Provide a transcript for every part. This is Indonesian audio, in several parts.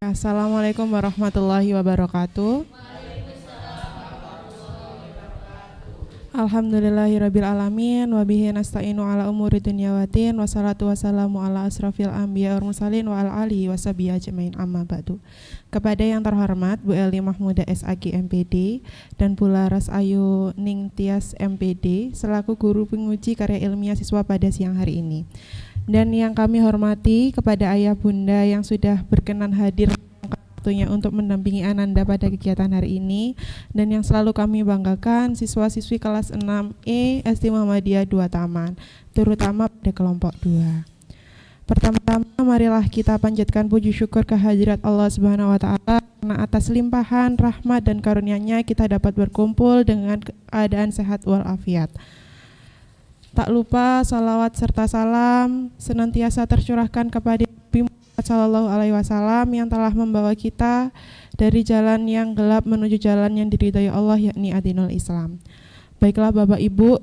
Assalamualaikum warahmatullahi wabarakatuh. Alhamdulillahirabbil alamin wa bihi nasta'inu ala umuri dunya waddin wassalatu wassalamu ala asrafil anbiya wal mursalin wa ala alihi washabihi ajmain amma ba'du. Kepada yang terhormat Bu Eli Mahmuda SAG MPD dan Bu Laras Ayu Ningtyas MPD selaku guru penguji karya ilmiah siswa pada siang hari ini. Dan yang kami hormati kepada ayah bunda yang sudah berkenan hadir waktunya untuk mendampingi Ananda pada kegiatan hari ini, dan yang selalu kami banggakan siswa-siswi kelas 6E SD Muhammadiyah 2 Taman, terutama pada kelompok 2. Pertama-tama marilah kita panjatkan puji syukur kehadirat Allah Subhanahu wa taala karena atas limpahan rahmat dan karunia-Nya kita dapat berkumpul dengan keadaan sehat walafiat. Tak lupa salawat serta salam senantiasa tercurahkan kepada Nabi Muhammad Sallallahu Alaihi Wasallam yang telah membawa kita dari jalan yang gelap menuju jalan yang diridhai Allah, yakni Adinul Islam. Baiklah Bapak Ibu,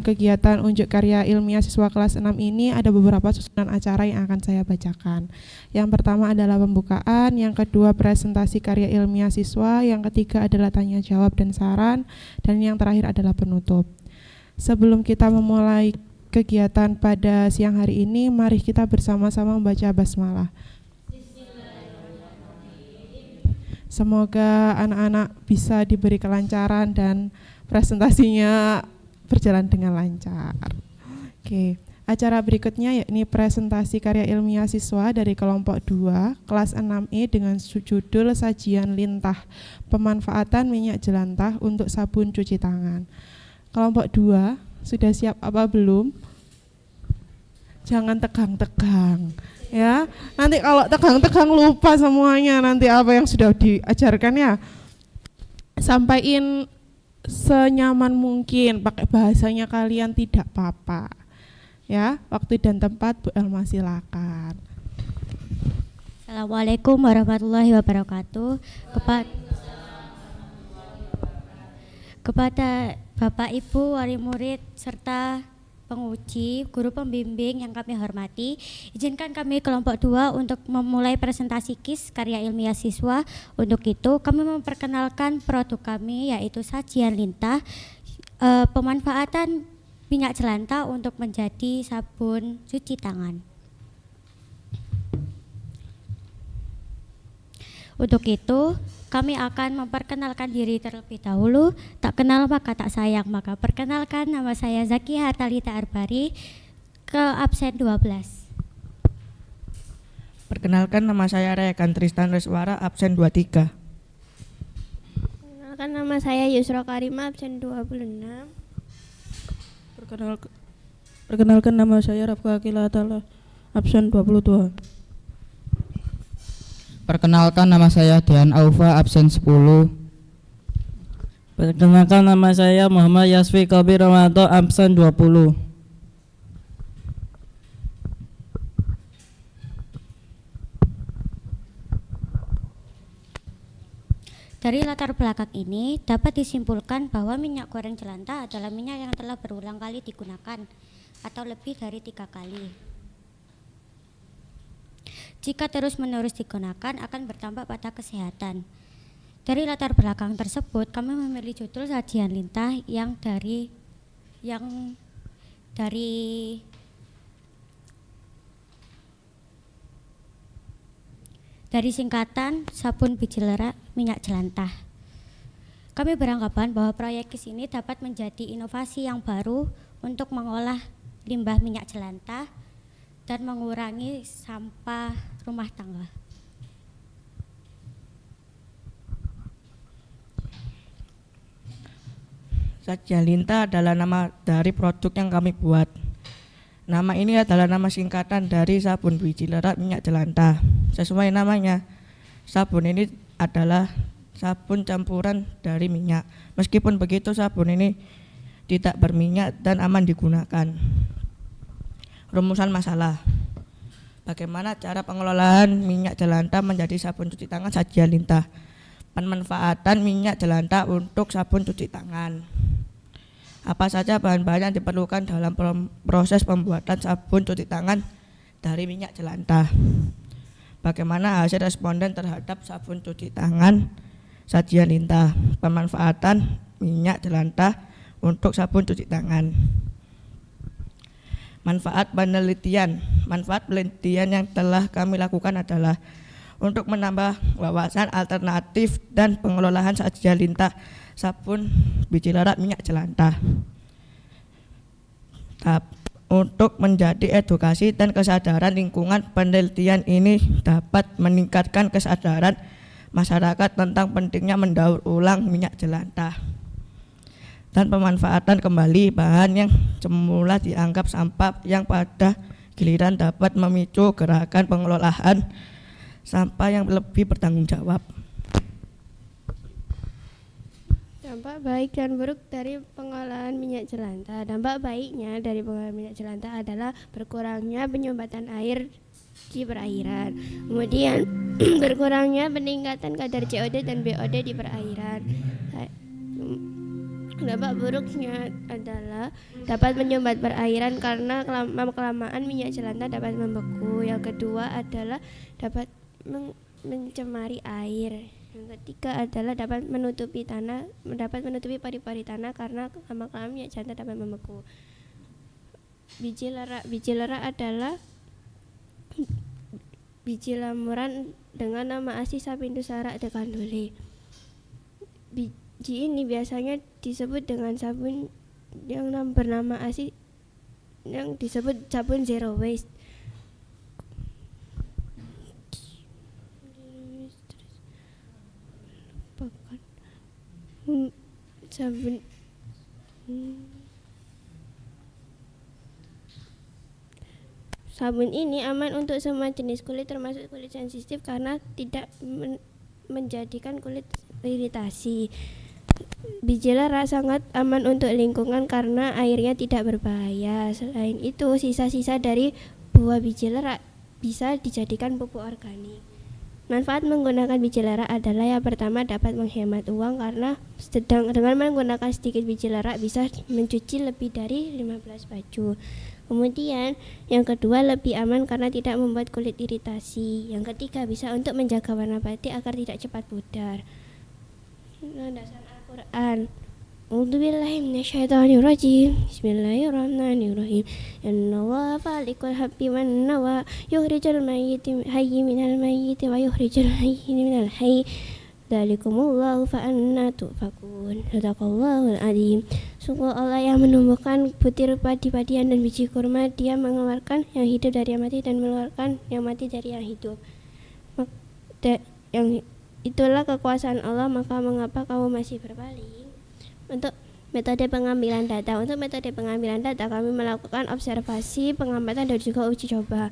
kegiatan unjuk karya ilmiah siswa kelas 6 ini ada beberapa susunan acara yang akan saya bacakan. Yang pertama adalah pembukaan, yang kedua presentasi karya ilmiah siswa, yang ketiga adalah tanya jawab dan saran, dan yang terakhir adalah penutup. Sebelum kita memulai kegiatan pada siang hari ini, mari kita bersama-sama membaca basmalah. Semoga anak-anak bisa diberi kelancaran dan presentasinya berjalan dengan lancar. Oke, acara berikutnya yakni presentasi karya ilmiah siswa dari kelompok 2 kelas 6E dengan judul Sajian Lintah, Pemanfaatan Minyak Jelantah untuk Sabun Cuci Tangan. Kelompok 2, sudah siap apa belum? Jangan tegang-tegang ya. Nanti kalau tegang-tegang lupa semuanya nanti apa yang sudah diajarkan ya. Sampaikan senyaman mungkin, pakai bahasanya kalian tidak apa-apa. Ya, waktu dan tempat Bu Elma silakan. Assalamualaikum warahmatullahi wabarakatuh. Kepada Bapak Ibu, wali murid serta penguji, guru pembimbing yang kami hormati, izinkan kami kelompok 2 untuk memulai presentasi KIS karya ilmiah siswa. Untuk itu kami memperkenalkan produk kami yaitu Sajian Lintah, pemanfaatan minyak jelantah untuk menjadi sabun cuci tangan. Untuk itu kami akan memperkenalkan diri terlebih dahulu. Tak kenal maka tak sayang, maka perkenalkan, nama saya Zakia Talita Arbari, ke absen 12. Perkenalkan, nama saya Rekan Tristan Reswara, absen 23. Perkenalkan, nama saya Yusra Karima, absen 26. Perkenalkan, nama saya Rafka Akila Atala, absen 22. Perkenalkan, nama saya Dian Aufa, absen 10. Perkenalkan, nama saya Muhammad Yasfi Kabir Ramato, absen 20. Dari latar belakang ini dapat disimpulkan bahwa minyak goreng jelantah adalah minyak yang telah berulang kali digunakan atau lebih dari 3 kali. Jika terus-menerus digunakan akan berdampak pada kesehatan. Dari latar belakang tersebut, kami memilih judul Sajian Lintah yang dari singkatan sabun biji lerak minyak jelantah. Kami beranggapan bahwa proyek KIS ini dapat menjadi inovasi yang baru untuk mengolah limbah minyak jelantah dan mengurangi sampah rumah tangga. Sajian Lintah adalah nama dari produk yang kami buat. Nama ini adalah nama singkatan dari sabun biji lerak minyak jelantah. Sesuai namanya, sabun ini adalah sabun campuran dari minyak. Meskipun begitu, sabun ini tidak berminyak dan aman digunakan. Rumusan masalah. Bagaimana cara pengelolaan minyak jelantah menjadi sabun cuci tangan Sajian Lintah? Pemanfaatan minyak jelantah untuk sabun cuci tangan. Apa saja bahan-bahan yang diperlukan dalam proses pembuatan sabun cuci tangan dari minyak jelantah? bagaimana hasil responden terhadap sabun cuci tangan Sajian Linta, pemanfaatan minyak jelantah untuk sabun cuci tangan. Manfaat penelitian yang telah kami lakukan adalah untuk menambah wawasan alternatif dan pengelolaan Sajian Linta sabun biji lerap minyak jelantah. Untuk menjadi edukasi dan kesadaran lingkungan, penelitian ini dapat meningkatkan kesadaran masyarakat tentang pentingnya mendaur ulang minyak jelantah dan pemanfaatan kembali bahan yang semula dianggap sampah yang pada giliran dapat memicu gerakan pengelolaan sampah yang lebih bertanggung jawab. Dampak baik dan buruk dari pengolahan minyak jelantah. Dampak baiknya dari pengolahan minyak jelantah adalah berkurangnya penyumbatan air di perairan. Kemudian berkurangnya peningkatan kadar CO2 dan BOD di perairan. Dampak buruknya adalah dapat menyumbat perairan karena kelamaan minyak jelantah dapat membeku. Yang kedua adalah dapat mencemari air. Yang ketiga adalah dapat menutupi pori-pori tanah karena lama-kelamaan minyak jelantah dapat membeku. Biji lerak adalah biji lamuran dengan nama asli Sapindusara decandule. Biji ini biasanya disebut dengan sabun yang bernama asli yang disebut sabun zero waste. Sabun ini aman untuk semua jenis kulit termasuk kulit sensitif karena tidak menjadikan kulit iritasi. Biji lerap sangat aman untuk lingkungan karena airnya tidak berbahaya. Selain itu, sisa-sisa dari buah biji lerap bisa dijadikan pupuk organik. Manfaat menggunakan biji lerap adalah yang pertama dapat menghemat uang karena dengan menggunakan sedikit biji lerap bisa mencuci lebih dari 15 baju. Kemudian yang kedua lebih aman karena tidak membuat kulit iritasi. Yang ketiga bisa untuk menjaga warna batik agar tidak cepat pudar. Landasan Al-Quran. A'udzubillahi minasyaitonirrajim. Bismillahirrahmanirrahim. Innallaha falikul habbi wan nawa yukhrijul mayyita hayyi minal mayyiti wa yukhrijul hayyi minal hayyi. Dzalikumullahu fa anna tufakun. Sadaqallahul azim. Sungguh Allah yang menumbuhkan butir padi-padian dan biji kurma, Dia mengeluarkan yang hidup dari yang mati dan mengeluarkan yang mati dari yang hidup. Yang itulah kekuasaan Allah, maka mengapa kamu masih berpaling? Untuk metode pengambilan data. Untuk metode pengambilan data kami melakukan observasi, pengamatan dan juga uji coba.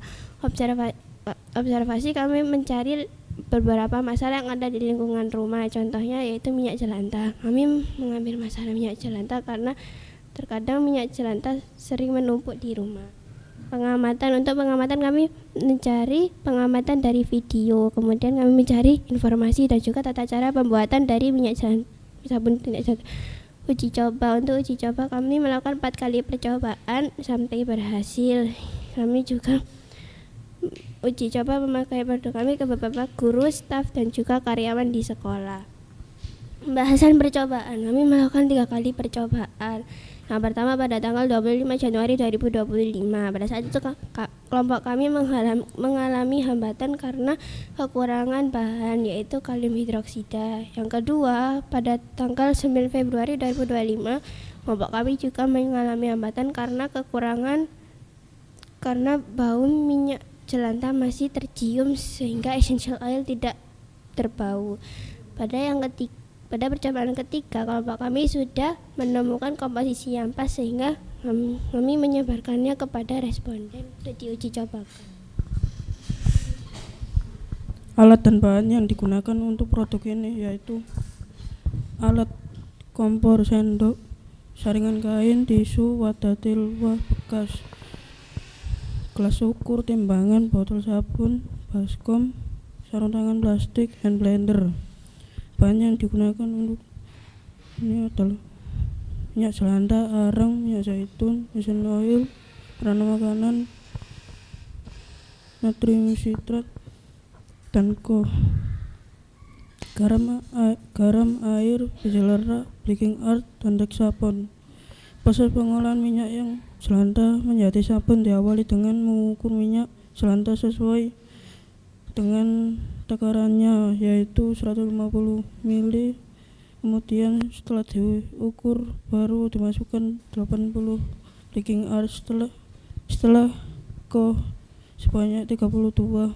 Observasi kami mencari beberapa masalah yang ada di lingkungan rumah. Contohnya yaitu minyak jelantah. Kami mengambil masalah minyak jelantah karena terkadang minyak jelantah sering menumpuk di rumah. Untuk pengamatan kami mencari pengamatan dari video. Kemudian kami mencari informasi dan juga tata cara pembuatan dari minyak jelantah, sabun minyak jelantah. Uji coba. Untuk uji coba kami melakukan 4 kali percobaan sampai berhasil. Kami juga uji coba memakai produk kami ke beberapa guru, staf dan juga karyawan di sekolah. Pembahasan percobaan. Kami melakukan 3 kali percobaan. Yang pertama pada tanggal 25 Januari 2025. Pada saat itu kelompok kami mengalami hambatan karena kekurangan bahan yaitu kalium hidroksida. Yang kedua pada tanggal 9 Februari 2025 kelompok kami juga mengalami hambatan karena bau minyak jelantah masih tercium sehingga essential oil tidak terbau. Pada percobaan ketiga, kelompok kami sudah menemukan komposisi yang pas sehingga kami menyebarkannya kepada responden untuk diuji cobakan. Alat dan bahan yang digunakan untuk produk ini yaitu alat kompor sendok, saringan kain, tisu, wadah tilwa bekas, gelas ukur, timbangan, botol sabun, baskom, sarung tangan plastik, hand blender. Bahan yang digunakan untuk ini adalah minyak jelantah, arang, minyak zaitun, mesin oil, pewarna makanan, natrium sitrat, dan Co. Garam, air, biji lera, baking earth, dan dexapon. Proses pengolahan minyak yang jelantah menjadi sabun diawali dengan mengukur minyak jelantah sesuai dengan takarannya, yaitu 150 ml. Kemudian setelah diukur baru dimasukkan 80 baking earth setelah Co sebanyak 32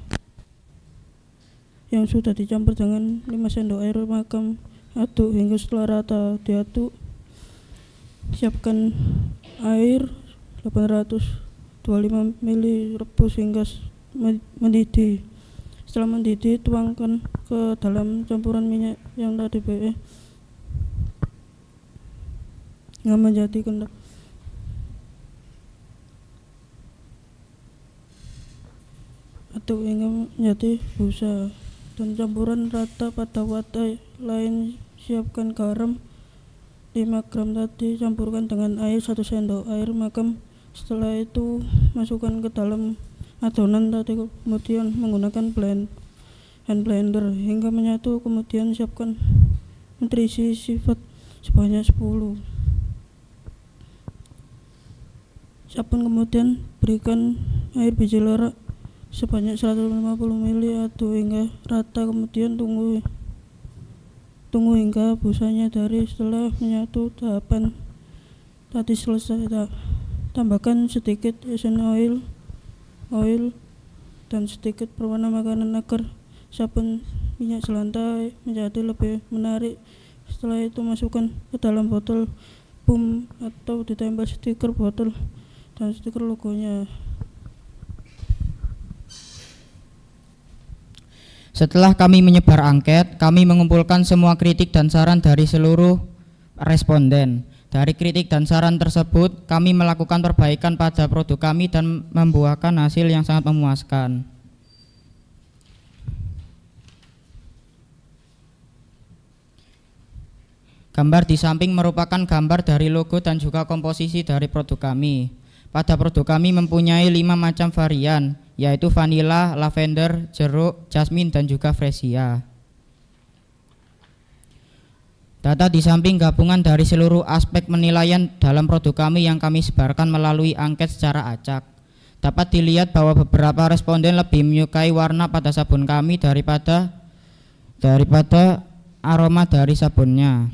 yang sudah dicampur dengan 5 sendok air makam. Aduk hingga setelah rata, diaduk. Siapkan air 825 ml, rebus hingga mendidih. Setelah mendidih, tuangkan ke dalam campuran minyak yang tadi hingga menjadi kental. Aduk hingga menjadi busa dan campuran rata pada wadah lain. Siapkan garam 5 gram tadi, campurkan dengan air 1 sendok air makam. Setelah itu masukkan ke dalam adonan tadi, kemudian menggunakan hand blender hingga menyatu. Kemudian siapkan nutrisi sifat sebanyak 10 sabun. Kemudian berikan air biji lera sebanyak 150 ml, aduk hingga rata. Kemudian tunggu hingga busanya dari. Setelah menyatu tahapan tadi selesai, tambahkan sedikit essential oil dan sedikit pewarna makanan agar sabun minyak jelantah menjadi lebih menarik. Setelah itu masukkan ke dalam botol pum atau ditempel stiker botol dan stiker logonya. Setelah kami menyebar angket, kami mengumpulkan semua kritik dan saran dari seluruh responden. Dari kritik dan saran tersebut, kami melakukan perbaikan pada produk kami dan membuahkan hasil yang sangat memuaskan. Gambar di samping merupakan gambar dari logo dan juga komposisi dari produk kami. Pada produk kami mempunyai 5 macam varian, yaitu vanila, lavender, jeruk, jasmine, dan juga fresia. Data di samping gabungan dari seluruh aspek penilaian dalam produk kami yang kami sebarkan melalui angket secara acak. Dapat dilihat bahwa beberapa responden lebih menyukai warna pada sabun kami daripada aroma dari sabunnya.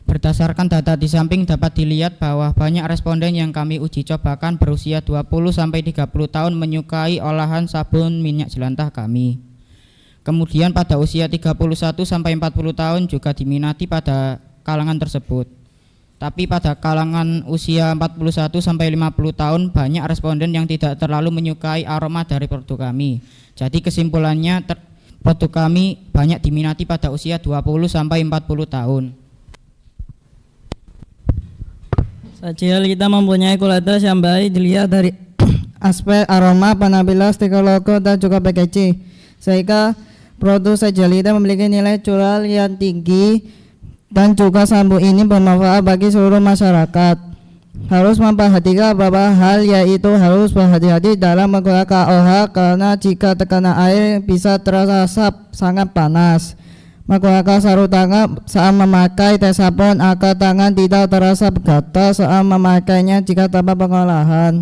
Berdasarkan data di samping dapat dilihat bahwa banyak responden yang kami uji cobakan berusia 20-30 tahun menyukai olahan sabun minyak jelantah kami. Kemudian pada usia 31-40 tahun juga diminati pada kalangan tersebut. Tapi pada kalangan usia 41-50 tahun banyak responden yang tidak terlalu menyukai aroma dari produk kami. Jadi kesimpulannya produk kami banyak diminati pada usia 20-40 tahun. Sajal kita mempunyai kualitas yang baik dilihat dari aspek aroma, penampilan, stiker logo, dan juga packaging. Sehingga produk Sajalita memiliki nilai jual yang tinggi dan juga sabun ini bermanfaat bagi seluruh masyarakat. Harus memperhatikan beberapa hal, yaitu harus berhati-hati dalam menggunakan OH karena jika tekanan air bisa terasa sangat panas. Menggunakan sarung tangan saat memakai tes sabun agar tangan tidak terasa gatal saat memakainya jika tanpa pengolahan.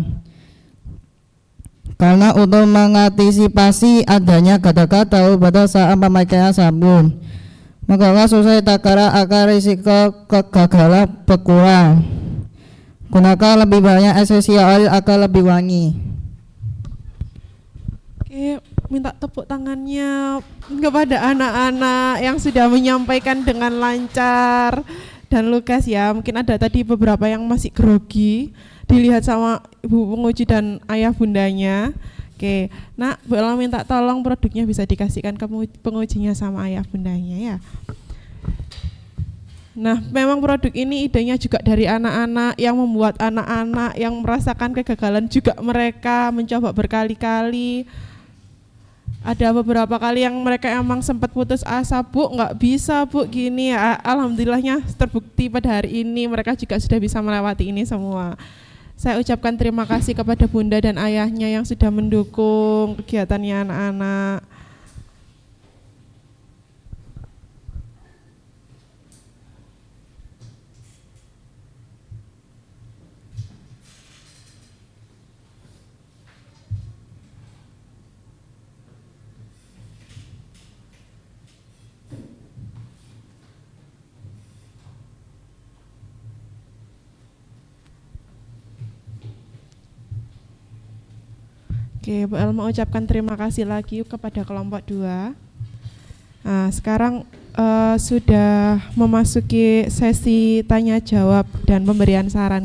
Karena untuk mengantisipasi adanya gatal-gatal pada saat pemakaian sabun, menggunakan sesuai takaran agar risiko kegagalan berkurang. Gunakan lebih banyak essential oil agar lebih wangi. Oke, minta tepuk tangannya kepada anak-anak yang sudah menyampaikan dengan lancar dan lugas ya. Mungkin ada tadi beberapa yang masih grogi, dilihat sama ibu penguji dan ayah bundanya. Oke, nah Bu Ella minta tolong produknya bisa dikasihkan ke pengujinya sama ayah bundanya ya. Nah, memang produk ini idenya juga dari anak-anak yang membuat anak-anak yang merasakan kegagalan juga mereka mencoba berkali-kali. Ada beberapa kali yang mereka emang sempat putus asa, Bu, nggak bisa Bu gini ya. Alhamdulillahnya terbukti pada hari ini mereka juga sudah bisa melewati ini semua. Saya ucapkan terima kasih kepada Bunda dan Ayahnya yang sudah mendukung kegiatannya anak-anak. Oke, Bu Elma ucapkan terima kasih lagi kepada kelompok 2. Nah, sekarang sudah memasuki sesi tanya jawab dan pemberian saran.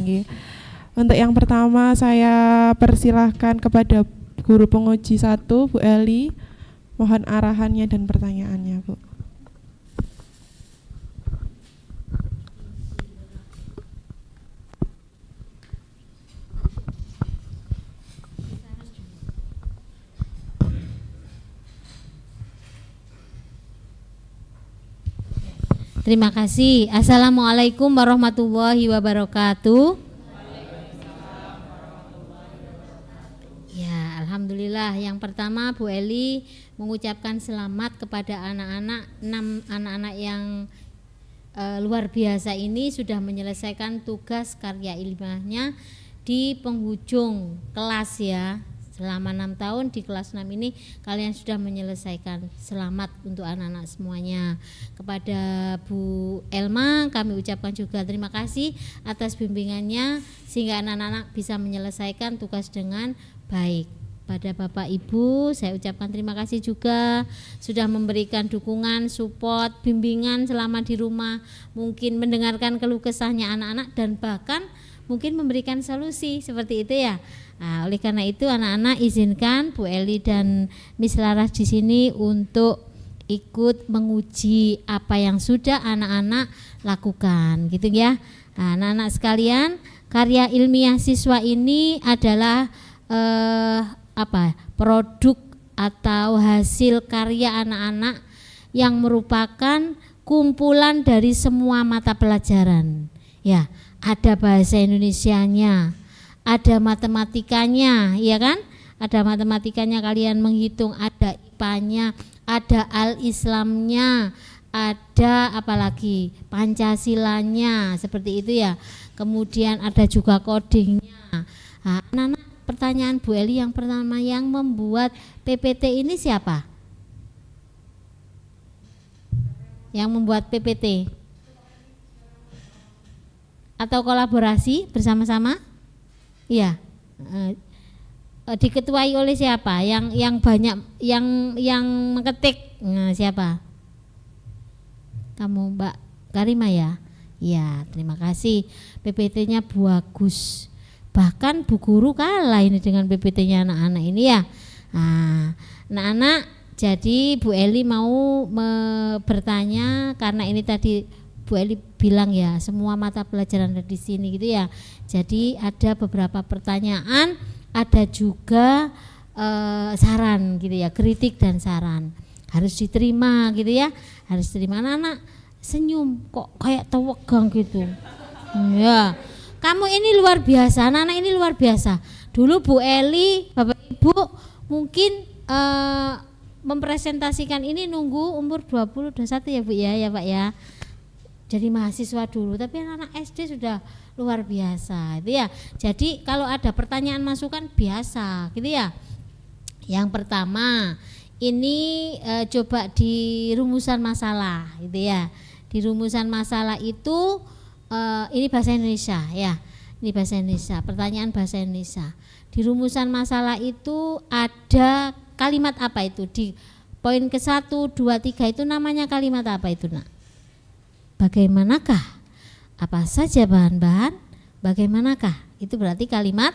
Untuk yang pertama saya persilahkan kepada guru penguji 1, Bu Eli. Mohon arahannya dan pertanyaannya, Bu. Terima kasih. Assalamualaikum warahmatullahi wabarakatuh. Ya, alhamdulillah. Yang pertama Bu Eli mengucapkan selamat kepada anak-anak 6 anak-anak yang luar biasa ini sudah menyelesaikan tugas karya ilmiahnya di penghujung kelas ya. Selama 6 tahun di kelas 6 ini kalian sudah menyelesaikan. Selamat untuk anak-anak semuanya. Kepada Bu Elma kami ucapkan juga terima kasih atas bimbingannya sehingga anak-anak bisa menyelesaikan tugas dengan baik. Pada Bapak Ibu saya ucapkan terima kasih juga sudah memberikan dukungan, support, bimbingan selama di rumah, mungkin mendengarkan keluh kesahnya anak-anak dan bahkan mungkin memberikan solusi seperti itu ya. Nah, oleh karena itu anak-anak izinkan Bu Eli dan Miss Laras di sini untuk ikut menguji apa yang sudah anak-anak lakukan, gitu ya. Nah, anak-anak sekalian, karya ilmiah siswa ini adalah produk atau hasil karya anak-anak yang merupakan kumpulan dari semua mata pelajaran. Ya, ada bahasa Indonesianya, ada matematikanya, ya kan? Ada matematikanya kalian menghitung, ada IPA-nya, ada al-Islamnya, ada apalagi Pancasilanya, seperti itu ya. Kemudian ada juga codingnya. Nah, anak-anak, pertanyaan Bu Eli yang pertama, yang membuat PPT ini siapa? Yang membuat PPT? Atau kolaborasi bersama-sama? Iya. Diketuai oleh siapa? Yang banyak yang mengetik. Nah, siapa? Kamu Mbak Karima ya? Iya, terima kasih. PPT-nya bagus. Bahkan Bu Guru kalah ini dengan PPT-nya anak-anak ini ya. Nah, anak-anak, jadi Bu Eli mau bertanya karena ini tadi Bu Eli bilang ya semua mata pelajaran ada di sini gitu ya. Jadi ada beberapa pertanyaan, ada juga saran gitu ya, kritik dan saran harus diterima gitu ya, harus diterima. Anak-anak senyum kok kayak tewegang gitu. Ya, kamu ini luar biasa, anak-anak ini luar biasa. Dulu Bu Eli, Bapak Ibu mungkin mempresentasikan ini nunggu umur 20, 21 ya Bu ya Pak ya. Jadi mahasiswa dulu, tapi anak-anak SD sudah luar biasa itu ya. Jadi kalau ada pertanyaan masukan biasa gitu ya. Yang pertama ini coba di rumusan masalah gitu ya. Di rumusan masalah itu ini bahasa Indonesia ya. Ini bahasa Indonesia, pertanyaan bahasa Indonesia. Di rumusan masalah itu ada kalimat apa itu? Di poin ke-1, 2, 3 itu namanya kalimat apa itu nak? Bagaimanakah? Apa saja bahan-bahan? Bagaimanakah? Itu berarti kalimat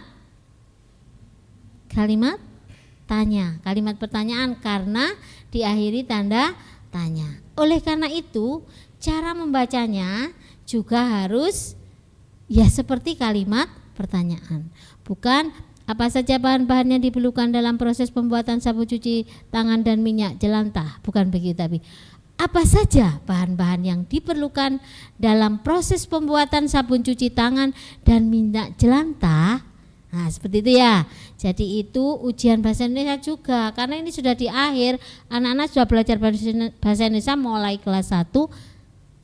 tanya, kalimat pertanyaan karena diakhiri tanda tanya. Oleh karena itu, cara membacanya juga harus ya seperti kalimat pertanyaan. Bukan apa saja bahan-bahannya diperlukan dalam proses pembuatan sabun cuci tangan dan minyak jelantah. Bukan begitu, tapi apa saja bahan-bahan yang diperlukan dalam proses pembuatan sabun cuci tangan dan minyak jelantah Nah, seperti itu ya. Jadi itu ujian bahasa Indonesia juga, karena ini sudah di akhir, anak-anak sudah belajar bahasa Indonesia mulai kelas 1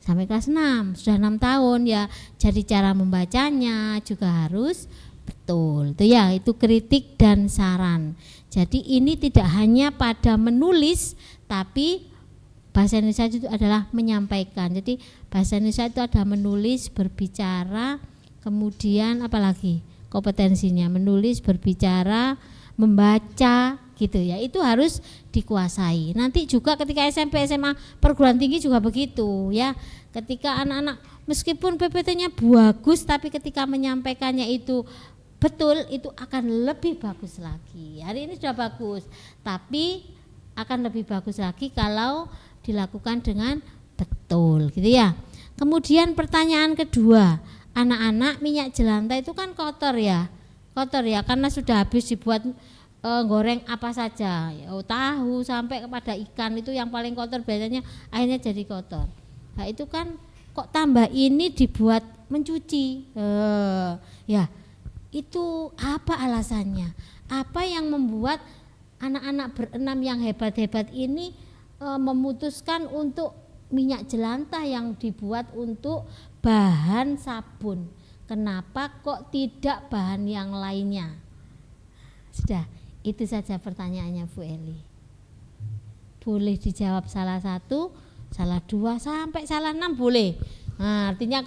sampai kelas 6, sudah 6 tahun ya. Jadi cara membacanya juga harus betul. Itu ya, itu kritik dan saran. Jadi ini tidak hanya pada menulis, tapi bahasa Indonesia itu adalah menyampaikan. Jadi bahasa Indonesia itu ada menulis, berbicara, kemudian apalagi kompetensinya menulis, berbicara, membaca gitu ya. Itu harus dikuasai. Nanti juga ketika SMP, SMA, perguruan tinggi juga begitu ya. Ketika anak-anak meskipun PPT-nya bagus, tapi ketika menyampaikannya itu betul, itu akan lebih bagus lagi. Hari ini sudah bagus, tapi akan lebih bagus lagi kalau dilakukan dengan betul gitu ya. Kemudian pertanyaan kedua, anak-anak minyak jelantah itu kan kotor ya karena sudah habis dibuat goreng apa saja ya, tahu sampai kepada ikan itu yang paling kotor biasanya akhirnya jadi kotor. Nah itu kan kok tambah ini dibuat mencuci ya, itu apa alasannya, apa yang membuat anak-anak berenam yang hebat-hebat ini memutuskan untuk minyak jelantah yang dibuat untuk bahan sabun, kenapa kok tidak bahan yang lainnya? Sudah, itu saja pertanyaannya Bu Eli. Boleh dijawab salah 1, salah 2 sampai salah 6 boleh. Nah, artinya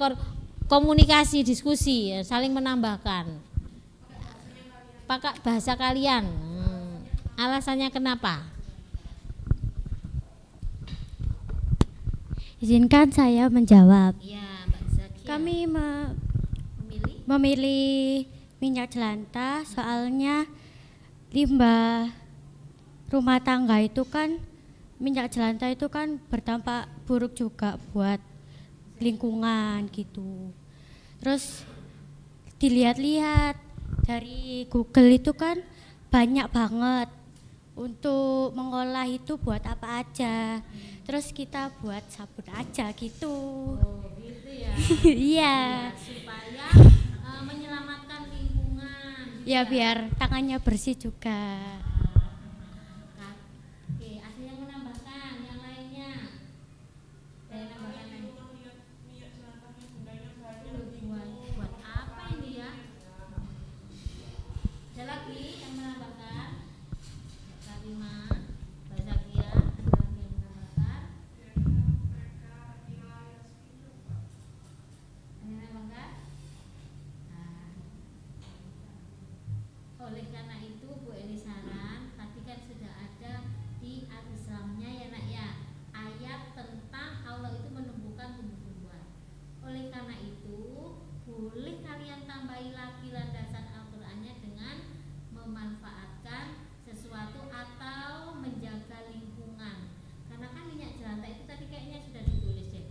komunikasi, diskusi, saling menambahkan. Pakai bahasa kalian. Alasannya kenapa? Izinkan saya menjawab. Ya, Mbak Zakia. Kami memilih minyak jelantah soalnya limbah rumah tangga itu kan, minyak jelantah itu kan berdampak buruk juga buat lingkungan gitu. Terus dilihat-lihat dari Google itu kan banyak banget untuk mengolah itu buat apa aja. Terus kita buat sabun aja gitu. Oh, gitu ya. Iya. Supaya menyelamatkan lingkungan. Ya biar tangannya bersih juga. Oke, ada yang menambahkan yang lainnya? Ada yang menambahkan lagi? Buat apa ini ya? Ada lagi yang menambahkan? Karima, Mbak Zakia, ada lagi yang menambahkan? Ada yang menambahkan? Nah, oleh karena itu Bu Eli saran, tadi kan sudah ada di Al-Islamnya ya nak ya, ayat tentang Allah itu menumbuhkan tumbuh-tumbuhan. Oleh karena itu boleh kalian tambahi lagi landasan Al-Qur'annya dengan memanfaatkan sesuatu atau menjaga lingkungan. Karena kan minyak jelantah itu tadi kayaknya sudah ditulis ya.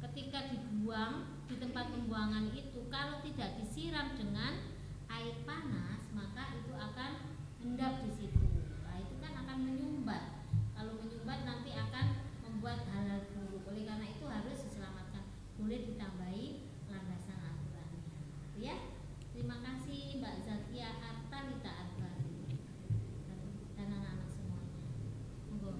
Ketika dibuang di tempat pembuangan itu, kalau tidak disiram dengan air panas, maka itu akan endap di situ. Nah, itu kan akan menyumbat. Kalau menyumbat nanti akan membuat hal-hal buruk. Oleh karena itu harus diselamatkan. Boleh ditambahi landasan Al-Qur'annya. Ya. Terima kasih Mbak Zakia Artalita Arbari dan anak-anak semuanya. Monggo.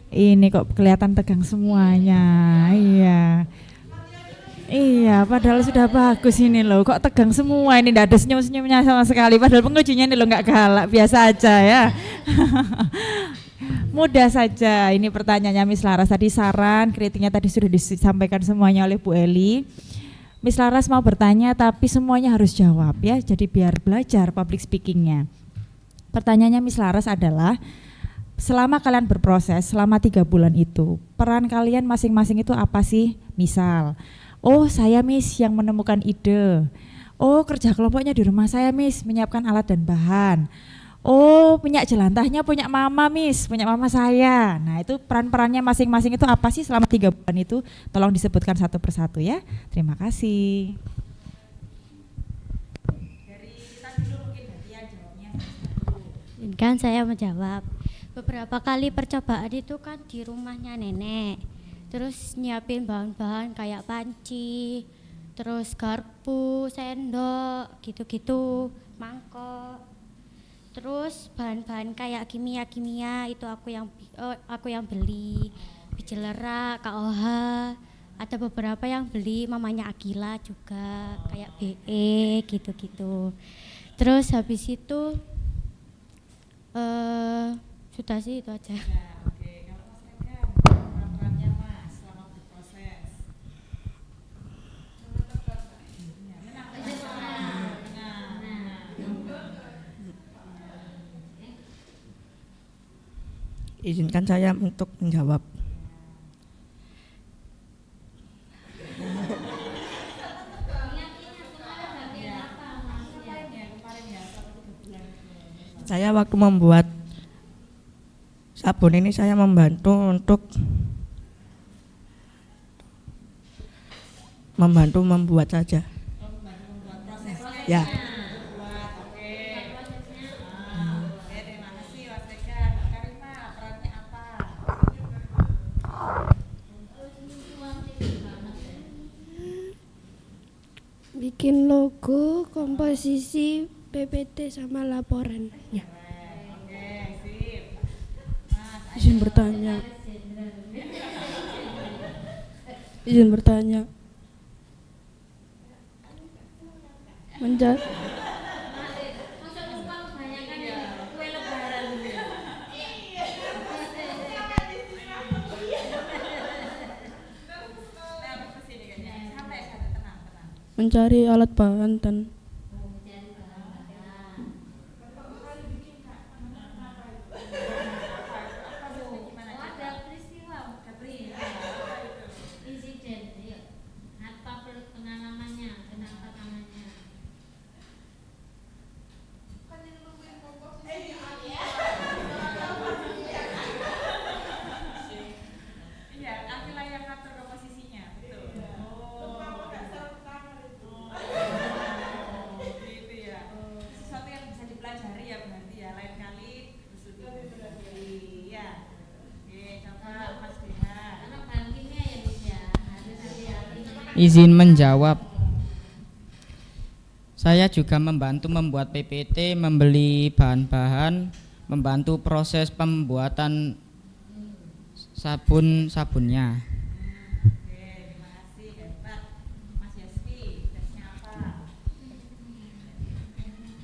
Ini kok kelihatan tegang semuanya. Iya. Iya, padahal sudah bagus ini loh. Kok tegang semua ini, tidak ada senyum-senyumnya sama sekali. Padahal pengujinya ini loh nggak galak, biasa aja ya. Mudah saja. Ini pertanyaannya Miss Laras tadi, saran, kritiknya tadi sudah disampaikan semuanya oleh Bu Eli. Miss Laras mau bertanya tapi semuanya harus jawab ya. Jadi biar belajar public speakingnya. Pertanyaannya Miss Laras adalah, selama kalian berproses selama 3 bulan itu, peran kalian masing-masing itu apa sih? Misal, oh saya Miss yang menemukan ide. Oh kerja kelompoknya di rumah saya Miss, menyiapkan alat dan bahan. Oh minyak jelantahnya punya mama Miss, punya mama saya. Nah itu peran-perannya masing-masing itu apa sih selama 3 bulan itu? Tolong disebutkan satu persatu ya. Terima kasih. Izinkan saya menjawab. Beberapa kali percobaan itu kan di rumahnya nenek. terus nyiapin bahan-bahan kayak panci, terus garpu, sendok, gitu-gitu, mangkok. Terus bahan-bahan kayak kimia itu aku yang beli, biji lerak, KOH, ada beberapa yang beli mamanya Akila juga, kayak BE gitu-gitu. Terus habis itu sudah sih itu aja. Izinkan saya untuk menjawab. Saya waktu membuat sabun ini saya membantu membuat saja. Ya. Bikin logo, komposisi, PPT sama laporan. Ya. Izin bertanya. Mencari alat bahan dan Izin menjawab. Saya juga membantu membuat PPT, membeli bahan-bahan, membantu proses pembuatan sabunnya.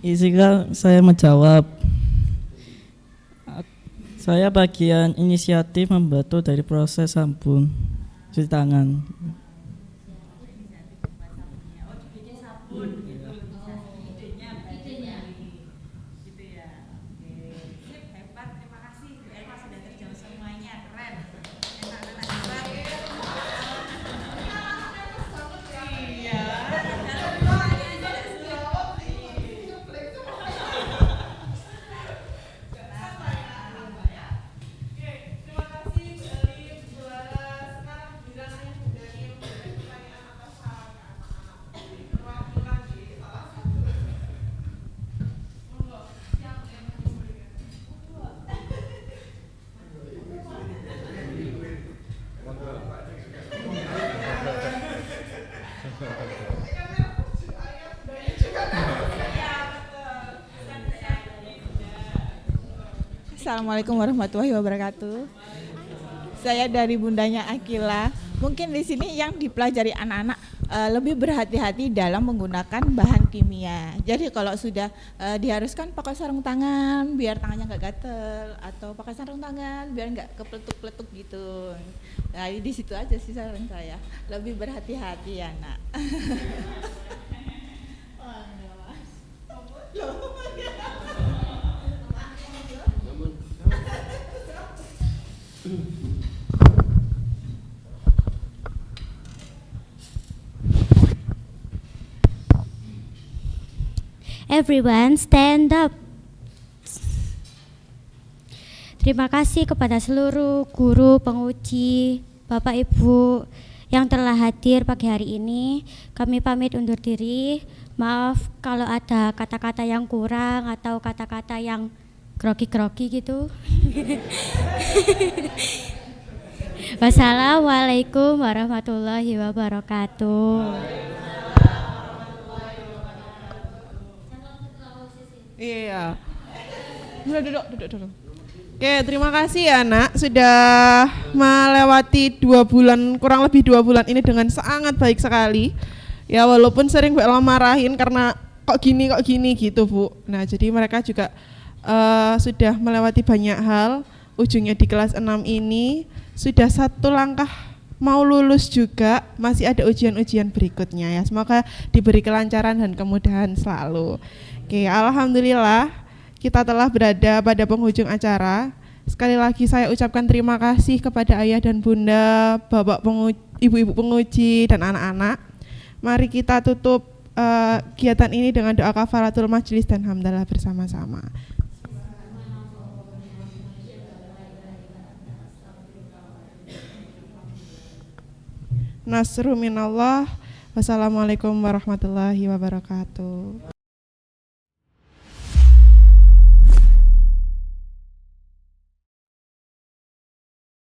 Izinkan saya menjawab. Saya bagian inisiatif membantu dari proses sabun cuci tangan. Assalamualaikum warahmatullahi wabarakatuh. Saya dari bundanya Akila. Mungkin di sini yang dipelajari anak-anak lebih berhati-hati dalam menggunakan bahan kimia. Jadi kalau sudah diharuskan pakai sarung tangan biar tangannya nggak gatel, atau pakai sarung tangan biar nggak kepletuk-pletuk gitu. Nah di situ aja sih saran saya. Lebih berhati-hati ya nak. Everyone stand up. Terima kasih kepada seluruh guru, penguji, Bapak Ibu yang telah hadir pagi hari ini. Kami pamit undur diri. Maaf kalau ada kata-kata yang kurang atau kata-kata yang grogi-grogi gitu. Wassalamualaikum warahmatullahi wabarakatuh. Iya. Duduk. Oke, terima kasih ya nak sudah melewati 2 bulan, kurang lebih 2 bulan ini dengan sangat baik sekali. Ya walaupun sering Mbak Ella marahin karena kok gini gitu Bu. Nah jadi mereka juga sudah melewati banyak hal. Ujungnya di kelas 6 ini sudah 1 langkah mau lulus juga, masih ada ujian-ujian berikutnya ya. Semoga diberi kelancaran dan kemudahan selalu. Oke, alhamdulillah kita telah berada pada penghujung acara. Sekali lagi saya ucapkan terima kasih kepada ayah dan bunda, bapak ibu-ibu penguji dan anak-anak. Mari kita tutup kegiatan ini dengan doa kafaratul majelis dan hamdalah bersama-sama. Nasru minallah. Wassalamualaikum warahmatullahi wabarakatuh.